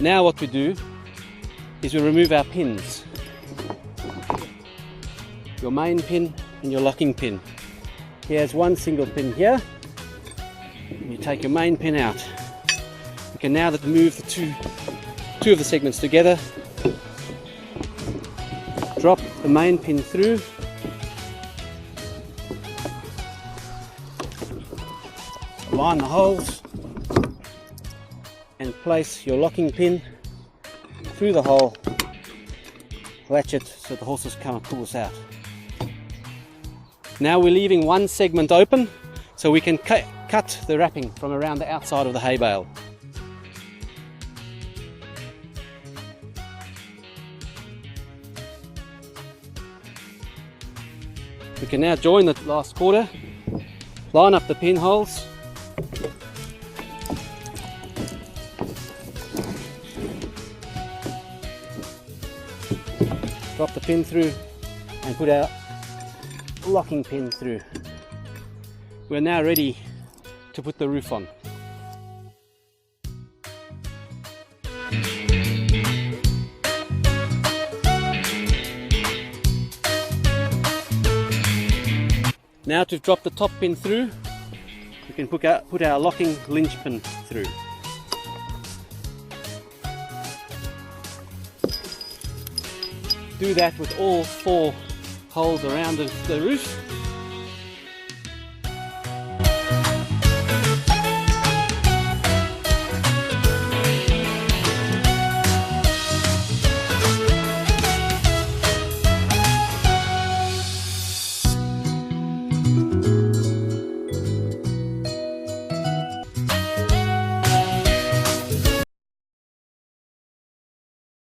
Now what we do is we remove our pins. Your main pin and your locking pin. Here's one single pin here. You take your main pin out. You can now move the two of the segments together. Drop the main pin through. Line the holes and place your locking pin through the hole. Latch it so the horses can't pull us out. Now we're leaving one segment open so we can cut the wrapping from around the outside of the hay bale. We can now join the last quarter, line up the pinholes, drop the pin through and put our locking pin through. We're now ready to put the roof on. Now to drop the top pin through, we can put our locking linch pin through. Do that with all 4 holes around the roof.